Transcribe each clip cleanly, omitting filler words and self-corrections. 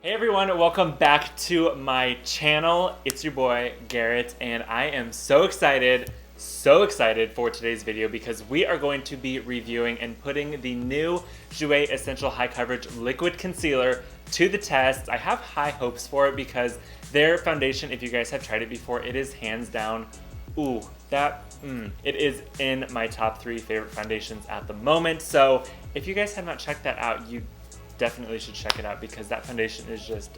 Hey everyone, welcome back to my channel. It's your boy Garrett, and I am so excited for today's video because we are going to be reviewing and putting the new Jouer Essential High Coverage Liquid Concealer to the test. I have high hopes for it because their foundation, if you guys have tried it before, it is hands down, it is in my top 3 favorite foundations at the moment. So if you guys have not checked that out, you definitely should check it out because that foundation is just...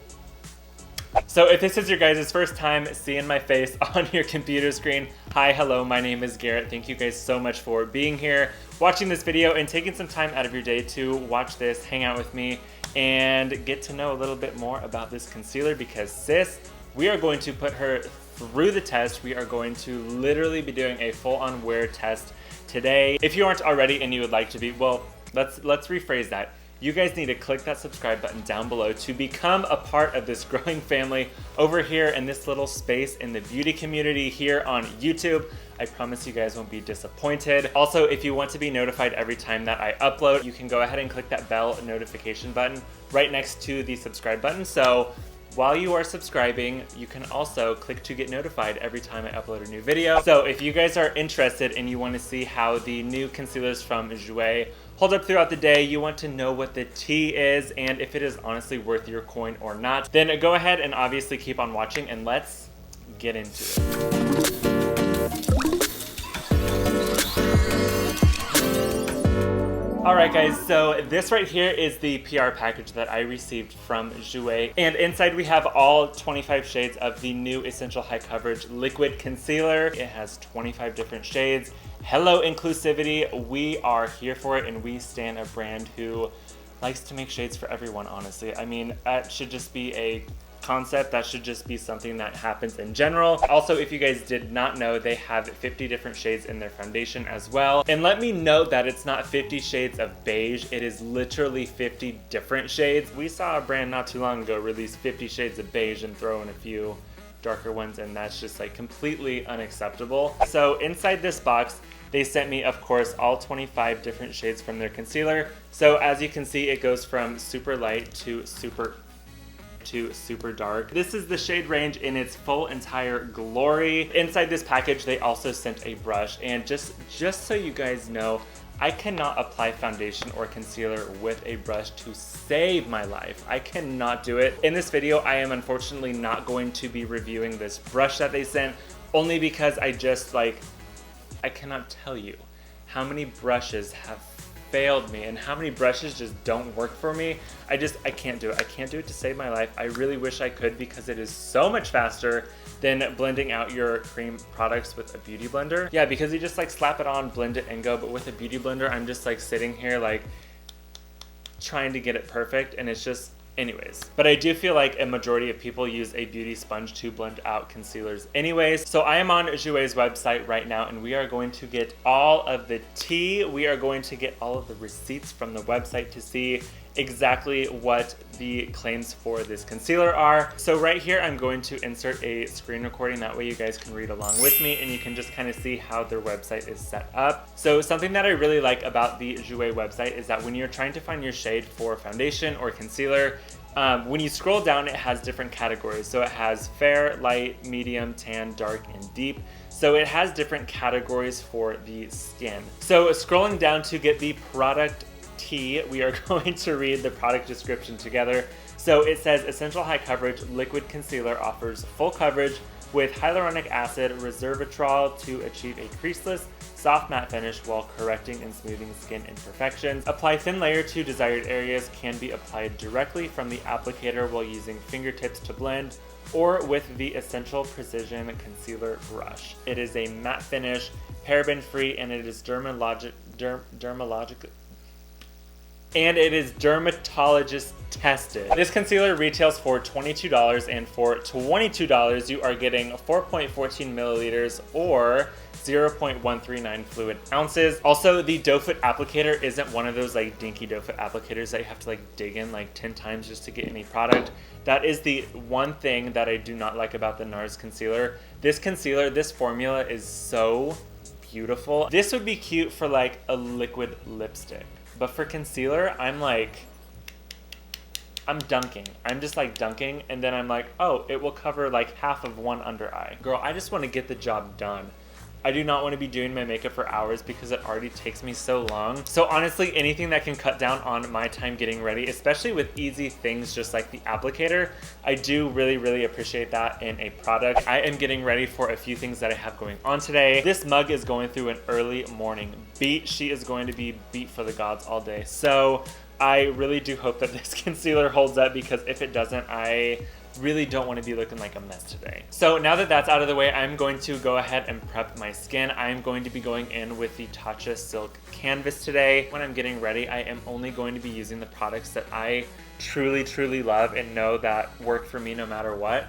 So if this is your guys' first time seeing my face on your computer screen, hi, hello, my name is Garrett. Thank you guys so much for being here, watching this video, and taking some time out of your day to watch this, hang out with me, and get to know a little bit more about this concealer because sis, we are going to put her through the test. We are going to literally be doing a full-on wear test today. If you aren't already and you would like to be, well, let's rephrase that. You guys need to click that subscribe button down below to become a part of this growing family over here in this little space in the beauty community here on YouTube. I promise you guys won't be disappointed. Also, if you want to be notified every time that I upload, you can go ahead and click that bell notification button right next to the subscribe button. So while you are subscribing, you can also click to get notified every time I upload a new video. So if you guys are interested and you want to see how the new concealers from Jouer hold up throughout the day, you want to know what the tea is and if it is honestly worth your coin or not, then go ahead and obviously keep on watching and let's get into it. Alright guys, so this right here is the PR package that I received from Jouer, and inside we have all 25 shades of the new Essential High Coverage Liquid Concealer. It has 25 different shades. Hello inclusivity, we are here for it, and we stand a brand who likes to make shades for everyone, honestly. I mean, that should just be a concept, that should just be something that happens in general. Also, if you guys did not know, they have 50 different shades in their foundation as well. And let me note that it's not 50 shades of beige, it is literally 50 different shades. We saw a brand not too long ago release 50 shades of beige and throw in a few darker ones, and that's just like completely unacceptable. So inside this box, they sent me, of course, all 25 different shades from their concealer. So as you can see, it goes from super light to super dark. This is the shade range in its full entire glory. Inside this package, they also sent a brush, and just so you guys know, I cannot apply foundation or concealer with a brush to save my life. I cannot do it. In this video, I am unfortunately not going to be reviewing this brush that they sent, only because I cannot tell you how many brushes have failed me and how many brushes just don't work for me. I can't do it. I can't do it to save my life. I really wish I could because it is so much faster than blending out your cream products with a beauty blender. Yeah, because you just like slap it on, blend it and go, but with a beauty blender, I'm just like sitting here like trying to get it perfect, and it's just... Anyways, but I do feel like a majority of people use a beauty sponge to blend out concealers anyways. So I am on Jouer's website right now, and we are going to get all of the tea. We are going to get all of the receipts from the website to see exactly what the claims for this concealer are. So right here, I'm going to insert a screen recording. That way you guys can read along with me and you can just kind of see how their website is set up. So something that I really like about the Jouer website is that when you're trying to find your shade for foundation or concealer, when you scroll down, it has different categories. So it has fair, light, medium, tan, dark, and deep. So it has different categories for the skin. So scrolling down to get the product tea, we are going to read the product description together. So it says, Essential High Coverage Liquid Concealer offers full coverage with hyaluronic acid resveratrol to achieve a creaseless, soft matte finish while correcting and smoothing skin imperfections. Apply thin layer to desired areas, can be applied directly from the applicator while using fingertips to blend, or with the Essential Precision Concealer Brush. It is a matte finish, paraben-free, and it is dermatologist tested. This concealer retails for $22, and for $22 you are getting 4.14 milliliters or 0.139 fluid ounces. Also, the doe foot applicator isn't one of those like dinky doe foot applicators that you have to like dig in like 10 times just to get any product. That is the one thing that I do not like about the NARS concealer. This concealer, this formula is so beautiful. This would be cute for like a liquid lipstick. But for concealer, I'm like, I'm dunking. I'm just like dunking, and then I'm like, oh, it will cover like half of one under eye. Girl, I just want to get the job done. I do not want to be doing my makeup for hours because it already takes me so long. So honestly, anything that can cut down on my time getting ready, especially with easy things just like the applicator, I do really appreciate that in a product. I am getting ready for a few things that I have going on today. This mug is going through an early morning beat. She is going to be beat for the gods all day. So I really do hope that this concealer holds up, because if it doesn't, I really don't want to be looking like a mess today. So now that that's out of the way, I'm going to go ahead and prep my skin. I'm going to be going in with the Tatcha Silk Canvas today. When I'm getting ready, I am only going to be using the products that I truly love and know that work for me no matter what.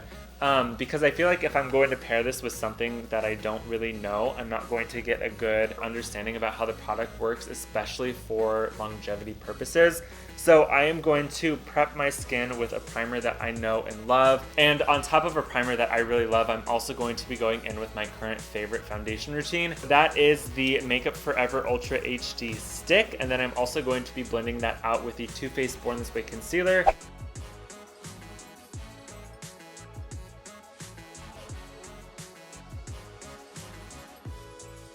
Because I feel like if I'm going to pair this with something that I don't really know, I'm not going to get a good understanding about how the product works, especially for longevity purposes. So I am going to prep my skin with a primer that I know and love. And on top of a primer that I really love, I'm also going to be going in with my current favorite foundation routine. That is the Makeup Forever Ultra HD Stick. And then I'm also going to be blending that out with the Too Faced Born This Way Concealer.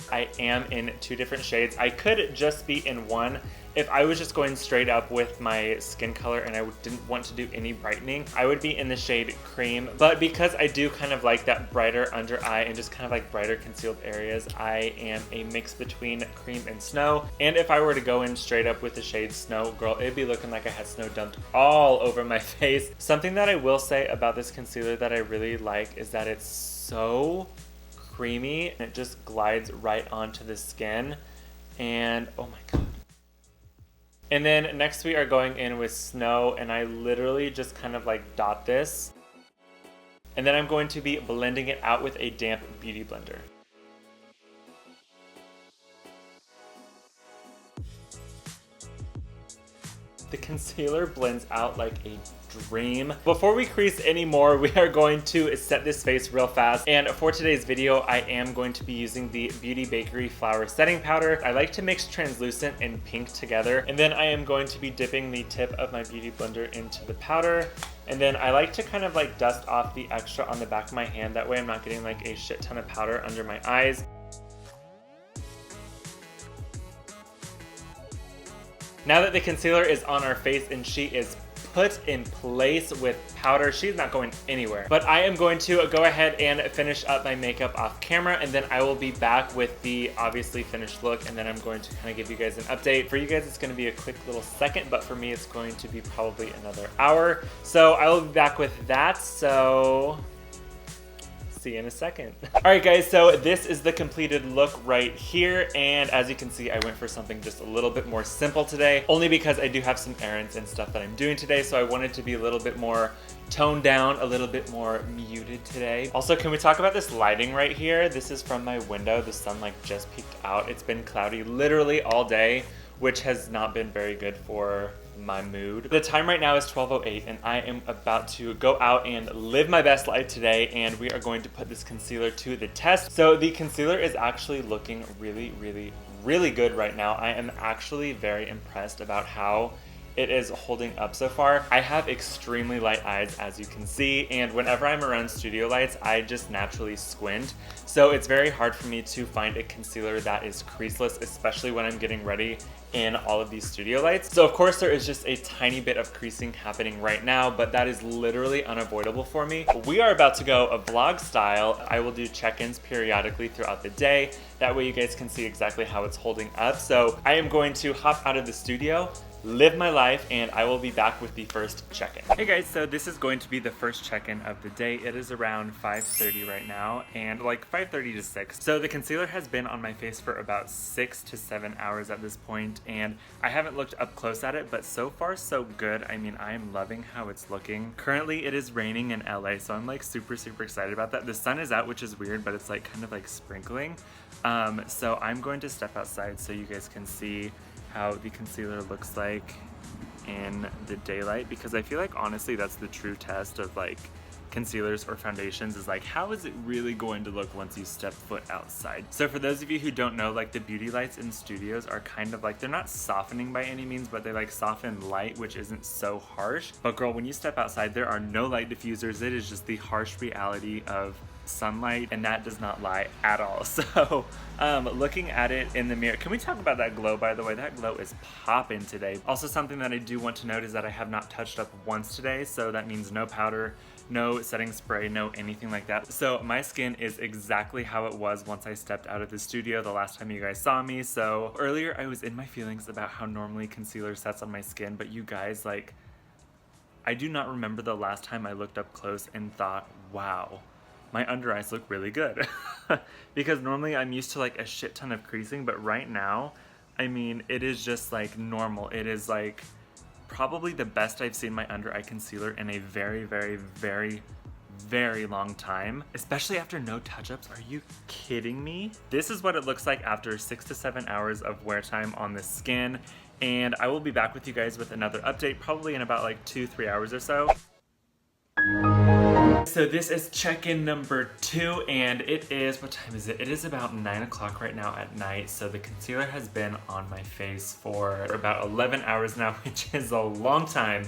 I am in 2 different shades. I could just be in one if I was just going straight up with my skin color and I didn't want to do any brightening. I would be in the shade Cream, but because I do kind of like that brighter under eye and just kind of like brighter concealed areas, I am a mix between Cream and Snow. And if I were to go in straight up with the shade Snow, girl, it'd be looking like I had snow dumped all over my face. Something that I will say about this concealer that I really like is that it's so creamy and it just glides right onto the skin, and oh my god. And then next we are going in with Snow, and I literally just kind of like dot this, and then I'm going to be blending it out with a damp beauty blender. The concealer blends out like a dream. Before we crease anymore, we are going to set this face real fast. And for today's video, I am going to be using the Beauty Bakery Flower Setting Powder. I like to mix translucent and pink together. And then I am going to be dipping the tip of my beauty blender into the powder. And then I like to kind of like dust off the extra on the back of my hand. That way I'm not getting like a shit ton of powder under my eyes. Now that the concealer is on our face and she is put in place with powder, she's not going anywhere. But I am going to go ahead and finish up my makeup off camera, and then I will be back with the obviously finished look, and then I'm going to kind of give you guys an update. For you guys, it's going to be a quick little second, but for me, it's going to be probably another hour. So I will be back with that. So see you in a second. All right guys, so this is the completed look right here, and as you can see, I went for something just a little bit more simple today, only because I do have some errands and stuff that I'm doing today, so I wanted to be a little bit more toned down, a little bit more muted today. Also, can we talk about this lighting right here? This is from my window. The sun like just peeked out. It's been cloudy literally all day, which has not been very good for my mood. The time right now is 12:08, and I am about to go out and live my best life today, and we are going to put this concealer to the test. So the concealer is actually looking really good right now. I am actually very impressed about how it is holding up so far. I have extremely light eyes, as you can see, and whenever I'm around studio lights, I just naturally squint. So it's very hard for me to find a concealer that is creaseless, especially when I'm getting ready in all of these studio lights. So of course there is just a tiny bit of creasing happening right now, but that is literally unavoidable for me. We are about to go a vlog style. I will do check-ins periodically throughout the day. That way you guys can see exactly how it's holding up. So I am going to hop out of the studio, live my life, and I will be back with the first check-in. Hey guys, so this is going to be the first check-in of the day. It is around 5:30 right now, and like 5:30 to 6. So the concealer has been on my face for about 6 to 7 hours at this point, and I haven't looked up close at it, but so far so good. I mean, I am loving how it's looking. Currently it is raining in LA, so I'm like super excited about that. The sun is out, which is weird, but it's like kind of like sprinkling. So I'm going to step outside so you guys can see how the concealer looks like in the daylight, because I feel like honestly that's the true test of like concealers or foundations is like, how is it really going to look once you step foot outside? So for those of you who don't know, like the beauty lights in studios are kind of like, they're not softening by any means, but they like soften light, which isn't so harsh. But girl, when you step outside, there are no light diffusers. It is just the harsh reality of sunlight, and that does not lie at all. So looking at it in the mirror, can we talk about that glow, by the way? That glow is popping today. Also, something that I do want to note is that I have not touched up once today, so that means no powder, no setting spray, no anything like that. So my skin is exactly how it was once I stepped out of the studio the last time you guys saw me. So earlier I was in my feelings about how normally concealer sets on my skin, but you guys, like, I do not remember the last time I looked up close and thought, wow, my under eyes look really good. Because normally I'm used to like a shit ton of creasing, but right now, I mean, it is just like normal. It is like probably the best I've seen my under eye concealer in a very, very, very, very long time, especially after no touch-ups. Are you kidding me? This is what it looks like after 6 to 7 hours of wear time on the skin, and I will be back with you guys with another update probably in about like 2-3 hours or so. So this is check-in number 2, and it is, what time is it? It is about 9 o'clock right now at night. So the concealer has been on my face for about 11 hours now, which is a long time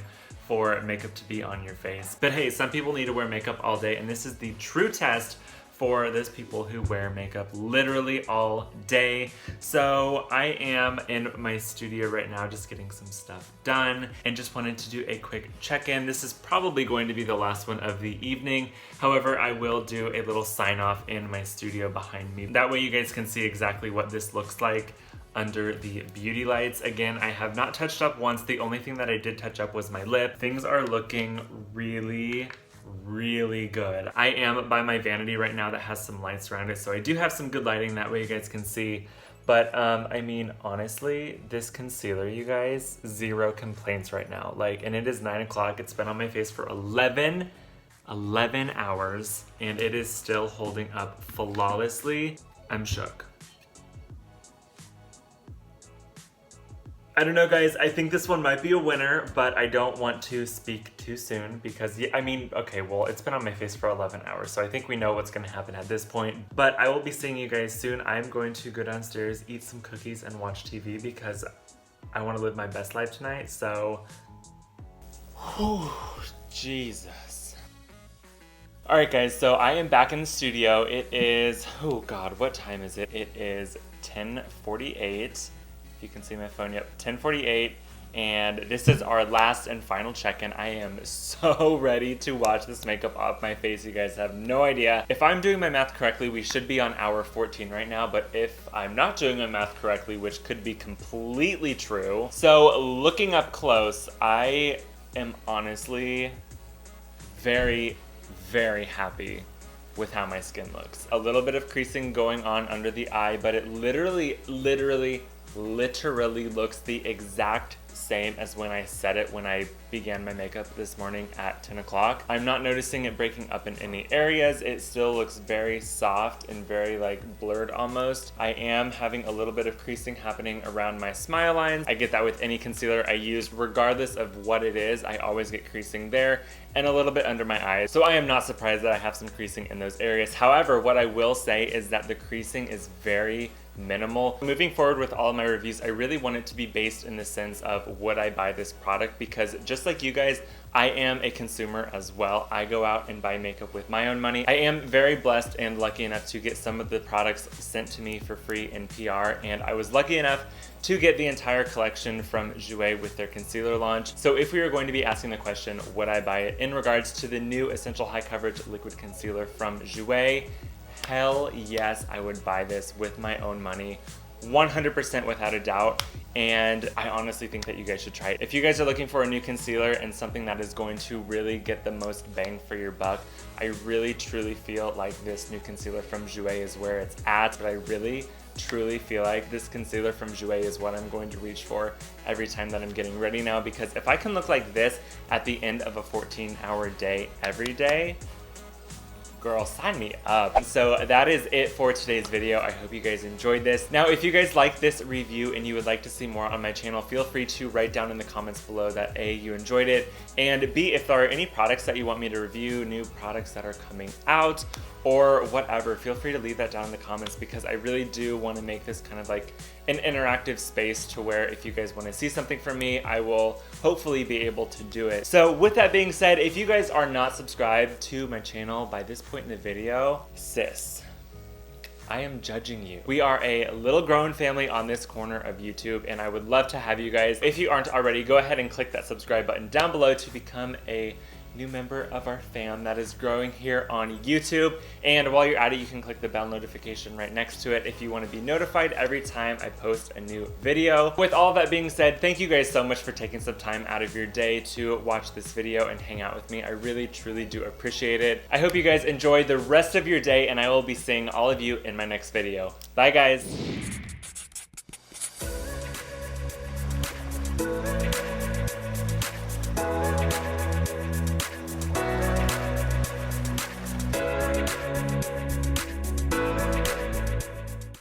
for makeup to be on your face. But hey, some people need to wear makeup all day, and this is the true test for those people who wear makeup literally all day. So I am in my studio right now just getting some stuff done and just wanted to do a quick check-in. This is probably going to be the last one of the evening. However, I will do a little sign off in my studio behind me. That way you guys can see exactly what this looks like under the beauty lights. Again, I have not touched up once. The only thing that I did touch up was my lip. Things are looking really good. I am by my vanity right now that has some lights around it, so I do have some good lighting, that way you guys can see. But I mean, honestly, this concealer, you guys, 0 complaints right now. Like, and it is 9 o'clock. It's been on my face for 11 hours, and it is still holding up flawlessly. I'm shook. I don't know, guys, I think this one might be a winner, but I don't want to speak too soon because, I mean, okay, well, it's been on my face for 11 hours, so I think we know what's gonna happen at this point. But I will be seeing you guys soon. I'm going to go downstairs, eat some cookies, and watch TV because I wanna live my best life tonight, so, whew, Jesus. All right, guys, so I am back in the studio. It is, oh God, what time is it? It is 10:48. You can see my phone, yep, 10:48, and this is our last and final check-in. I am so ready to watch this makeup off my face. You guys have no idea. If I'm doing my math correctly, we should be on hour 14 right now, but if I'm not doing my math correctly, which could be completely true. So looking up close, I am honestly very, very happy with how my skin looks. A little bit of creasing going on under the eye, but it literally looks the exact same as when I set it when I began my makeup this morning at 10 o'clock. I'm not noticing it breaking up in any areas. It still looks very soft and very like blurred almost. I am having a little bit of creasing happening around my smile lines. I get that with any concealer I use, regardless of what it is. I always get creasing there and a little bit under my eyes. So I am not surprised that I have some creasing in those areas. However, what I will say is that the creasing is very minimal. Moving forward with all of my reviews, I really want it to be based in the sense of would I buy this product, because just like you guys, I am a consumer as well. I go out and buy makeup with my own money. I am very blessed and lucky enough to get some of the products sent to me for free in PR, and I was lucky enough to get the entire collection from Jouer with their concealer launch. So if we were going to be asking the question, would I buy it in regards to the new Essential High Coverage Liquid Concealer from Jouer, hell yes, I would buy this with my own money, 100% without a doubt. And I honestly think that you guys should try it. If you guys are looking for a new concealer and something that is going to really get the most bang for your buck, I really truly feel like this new concealer from Jouer is where it's at. But I really truly feel like this concealer from Jouer is what I'm going to reach for every time that I'm getting ready now, because if I can look like this at the end of a 14-hour day every day, girl, sign me up. So that is it for today's video. I hope you guys enjoyed this. Now, if you guys like this review and you would like to see more on my channel, feel free to write down in the comments below that A, you enjoyed it, and B, if there are any products that you want me to review, new products that are coming out, or whatever, feel free to leave that down in the comments, because I really do want to make this kind of like an interactive space to where if you guys want to see something from me, I will hopefully be able to do it. So with that being said, if you guys are not subscribed to my channel by this point in the video, sis, I am judging you. We are a little growing family on this corner of YouTube, and I would love to have you guys, if you aren't already, go ahead and click that subscribe button down below to become a new member of our fam that is growing here on YouTube. And while you're at it, you can click the bell notification right next to it if you want to be notified every time I post a new video. With all that being said, thank you guys so much for taking some time out of your day to watch this video and hang out with me. I really, truly do appreciate it. I hope you guys enjoy the rest of your day, and I will be seeing all of you in my next video. Bye, guys.